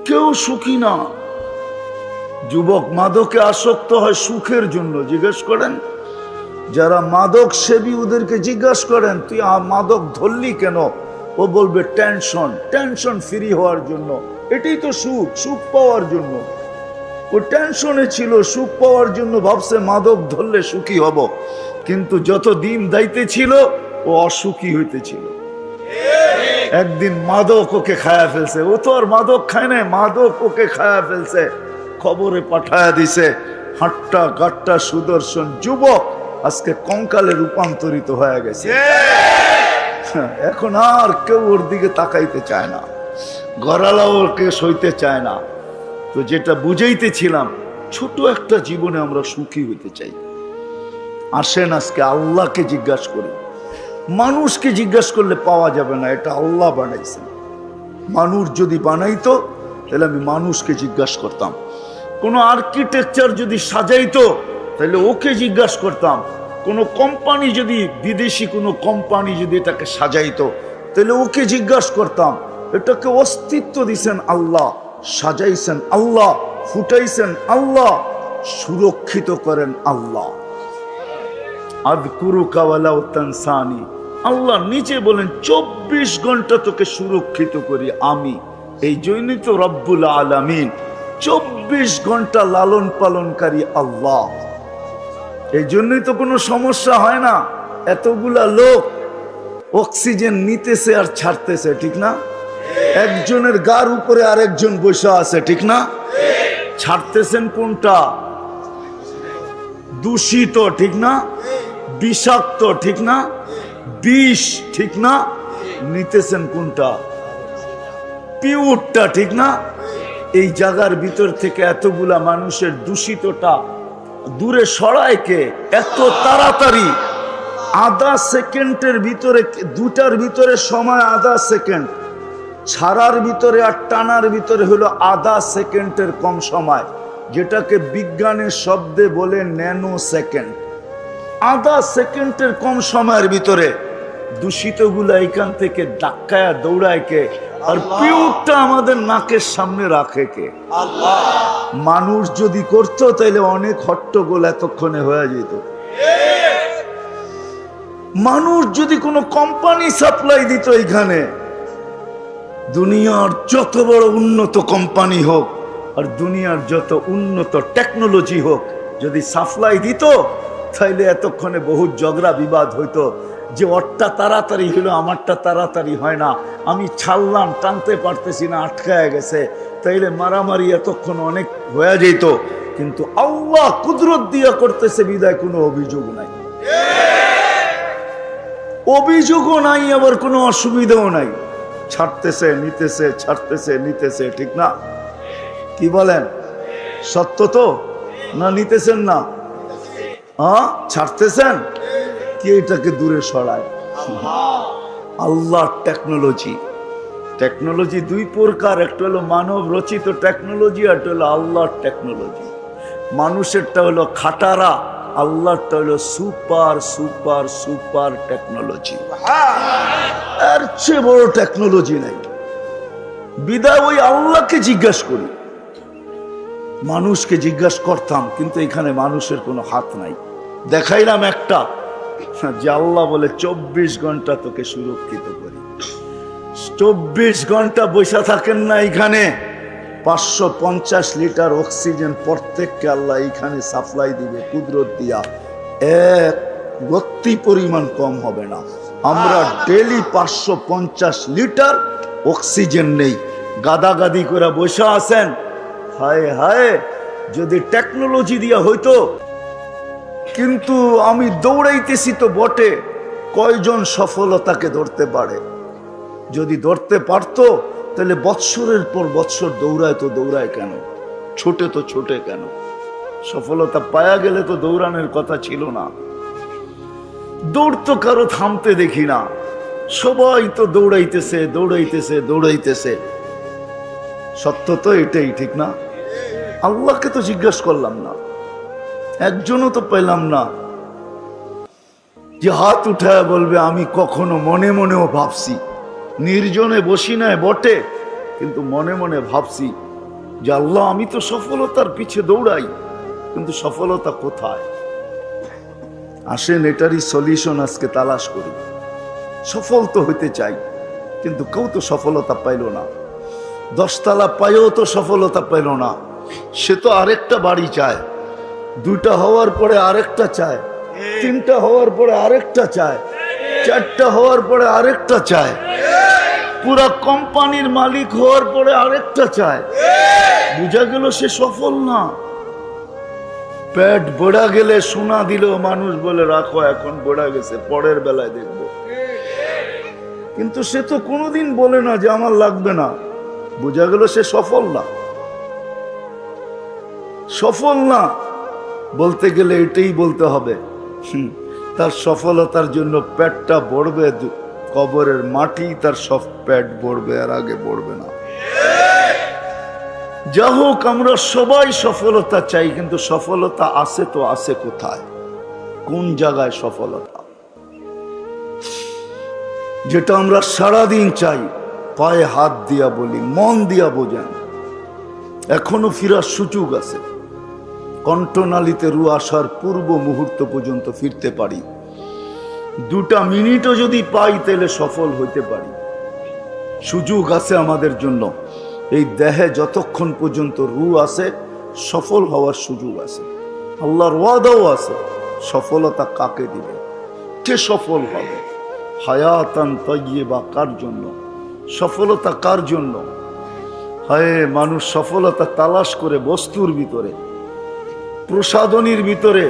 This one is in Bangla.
কেউ সুখী না। যুবক মাদকে আসক্ত হয় সুখের জন্য। জিজ্ঞেস করেন যারা মাদক সেবী ওদেরকে জিজ্ঞাসা করেন তুই মাদক ধরলি কেন, ও বলবে টেনশন, টেনশন ফ্রি হওয়ার জন্য। এটাই তো সুখ, সুখ পাওয়ার জন্য। ও টেনশনে ছিল, সুখ পাওয়ার জন্য ভাবছে মাদক ধরলে সুখী হব, কিন্তু যত দিন দাইতে ছিল ও অসুখী হইতেছিল। একদিন মাদক ওকে খায়া ফেলছে। ও তো আর মাদক খায় নাই, মাদক ওকে খায়া ফেলছে। খবরে পাঠায়া দিছে, হাট্টা গাট্টা সুদর্শন যুবক আজকে কঙ্কালে রূপান্তরিত হয়ে গেছে। এখন আর কেউ ওর দিকে তাকাইতে চায় না, গড়ালাও ওকে সইতে চায় না। তো যেটা বুঝাইতেছিলাম, ছোট একটা জীবনে আমরা সুখী হইতে চাই। আসেন আজকে আল্লাহকে জিজ্ঞাসা করি। মানুষকে জিজ্ঞাসা করলে পাওয়া যাবে না, এটা আল্লাহ বানাইছেন। মানুষ যদি বানাইতো তাহলে আমি মানুষকে জিজ্ঞাসা করতাম। কোনো আর্কিটেকচার যদি সাজাইতো তাহলে ওকে জিজ্ঞাসা করতাম। কোনো কোম্পানি যদি, বিদেশি কোনো কোম্পানি যদি এটাকে সাজাইতো তাহলে ওকে জিজ্ঞাসা করতাম। এটাকে অস্তিত্ব দিছেন আল্লাহ, সাজাইছেন আল্লাহ, ফুটাইছেন আল্লাহ, সুরক্ষিত করেন আল্লাহ। আযকুরুকা ওয়ালাউ তানসানি, আল্লাহ নিজে বলেন 24 ঘন্টা তোকে সুরক্ষিত করি আমি। এই জন্যই তো রব্বুল আলামিন, 24 ঘন্টা লালন পালনকারী আল্লাহ। এই জন্যই তো কোনো সমস্যা হয় না। এতগুলা লোক অক্সিজেন নিতেছে আর ছাড়তেছে, ঠিক না? একজনের গার উপরে আরেকজন বসে আছে, ঠিক না? ছাড়তেছেন কোনটা? দূষিত, ঠিক না? বিষাক্ত, ঠিক না? বিষ, ঠিক না? নিতেছেন কোনটা? পিউরটা, ঠিক না? এই জায়গার ভিতর থেকে এতগুলা মানুষের দূষিতটা দূরে সরায় কে এত তাড়াতাড়ি? আধা সেকেন্ডের ভিতরে, দুটার ভিতরে সময় আধা সেকেন্ড, ছাড়ার ভিতরে আর টানার ভিতরে হলো আধা সেকেন্ডের কম সময়, যেটাকে বিজ্ঞানের শব্দে বলে ন্যানো সেকেন্ড। আধা সেকেন্ডের কম সময়ের ভিতরে দূষিতগুলা এখান থেকে ধাক্কায় দৌড়ায় কে? আর পিউরটা আমাদের নাকের সামনে রাখে কে? আল্লাহ। মানুষ যদি করতো তাহলে অনেক হট্টগোল এতক্ষণে হয়ে যেত। মানুষ যদি কোনো কোম্পানি সাপ্লাই দিত এখানে, দুনিয়ার যত বড় উন্নত কোম্পানি হোক আর দুনিয়ার যত উন্নত টেকনোলজি হোক, যদি সাপ্লাই দিত তাইলে এতক্ষণে বহু ঝগড়া বিবাদ হইতো, যে ওরটা তাড়াতাড়ি হলো আমারটা তাড়াতাড়ি হয় না, আমি ছাড়লাম টানতে পারতেছি না, আটকায় গেছে, তাইলে মারামারি এতক্ষণ অনেক হয়ে যেত। কিন্তু আল্লাহ কুদরত দিয়া করতেছে বিদায় কোনো অভিযোগ নাই, অভিযোগও নাই, আবার কোনো অসুবিধাও নাই। ছাড়তেছে নিতেছে, ছাড়তেছে নিতেছে, ঠিক না? কি বলেন? সত্য তো না? নিতেছেন না? হ্যাঁ, ছাড়তেছেন। কি এটাকে দূরে সরায়? আল্লাহর টেকনোলজি। টেকনোলজি দুই প্রকার, একটা হলো মানব রচিত টেকনোলজি, আর একটা হলো আল্লাহর টেকনোলজি। মানুষেরটা হলো খাটারা, আল্লাহরটা হলো সুপার সুপার সুপার টেকনোলজি। এর চেয়ে বড় টেকনোলজি নাই। বিদায় ওই আল্লাহকে জিজ্ঞাসা করি। মানুষকে জিজ্ঞাসা করতাম, কিন্তু এখানে মানুষের কোনো হাত নাই। দেখাইলাম একটা, যে আল্লাহ বলে 24 ঘন্টা তোকে সুরক্ষিত করি। 24 ঘন্টা বসে থাকেন না এখানে। 550 লিটার অক্সিজেন প্রত্যেককে আল্লাহ এখানে সাপ্লাই দিবে কুদরত দিয়া, এক রত্তি পরিমাণ কম হবে না। আমরা ডেলি 550 লিটার অক্সিজেন নেই, গাদাগাদি করে বসে আছেন। হায় হায়, যদি টেকনোলজি দিয়া হইতো। কিন্তু আমি দৌড়াইতেছি তো বটে, কয়জন সফলতাকে ধরতে পারে? যদি ধরতে পারতো তাহলে বৎসরের পর বৎসর দৌড়ায়, তো দৌড়ায় কেন? ছোটে তো ছোটে কেন? সফলতা পায়া গেলে তো দৌড়ানোর কথা ছিল না। দৌড় তো কারো থামতে দেখি না, সবাই তো দৌড়াইতেছে দৌড়াইতেছে দৌড়াইতেছে। সত্য তো এটাই, ঠিক না? আল্লাহকে তো জিজ্ঞাসা করলাম না, একজনও তো পেলাম না যে হাত উঠায় বলবে আমি কখনো মনে মনেও ভাবছি। নির্জনে বসি নাই বটে, কিন্তু মনে মনে ভাবছি যে আল্লাহ আমি তো সফলতার পিছে দৌড়াই, কিন্তু সফলতা কোথায়? আসেন এটারই সলিউশন আজকে তালাশ করি। সফল তো হইতে চাই, কিন্তু কেউ তো সফলতা পাইল না। 10 তলা পাইও তো সফলতা পাইল না। সে তো আরেকটা বাড়ি চায়, 2টা হওয়ার পরে আরেকটা চায়, 3টা হওয়ার পরে আরেকটা চায়, 4টা হওয়ার পরে আরেকটা চায়, পুরা কোম্পানির মালিক হওয়ার পরে আরেকটা চায়। বুঝা গেল সে সফল না। পেট বড়া গেলে সোনা দিলেও মানুষ বলে রাখো এখন বড়া গেছে, পরের বেলায় দেখবো। কিন্তু সে তো কোনোদিন বলে না যে আমার লাগবে না। বোঝা গেল সে সফল না। সফল না বলতে গেলে এটাই বলতে হবে, তার সফলতার জন্য পেটটা ভরবে, কবরের মাটি তার সব পেট ভরবে, আর আগে ভরবে না। যা হোক, আমরা সবাই সফলতা চাই, কিন্তু সফলতা আছে তো আছে কোথায়? কোন জায়গায় সফলতা? যেটা আমরা সারাদিন চাই, পায়ে হাত দিয়া বলি, মন দিয়া বোঝেন, এখনো ফিরার সুযোগ আছে। কণ্ঠনালীতে রু আসার পূর্ব মুহূর্ত পর্যন্ত ফিরতে পারি। 2টা মিনিটও যদি পাই তাহলে সফল হইতে পারি। সুযোগ আছে আমাদের জন্য। এই দেহে যতক্ষণ পর্যন্ত রু আছে, সফল হওয়ার সুযোগ আছে। আল্লাহর ওয়াদাও আছে। সফলতা কাকে দিবে? কে সফল হবে? হায়াতান তাইয়্যিবা কার জন্য? সফলতা কার জন্য? হায়, মানুষ সফলতা তালাশ করে বস্তুর ভিতরে, প্রসাধনীর ভিতরে,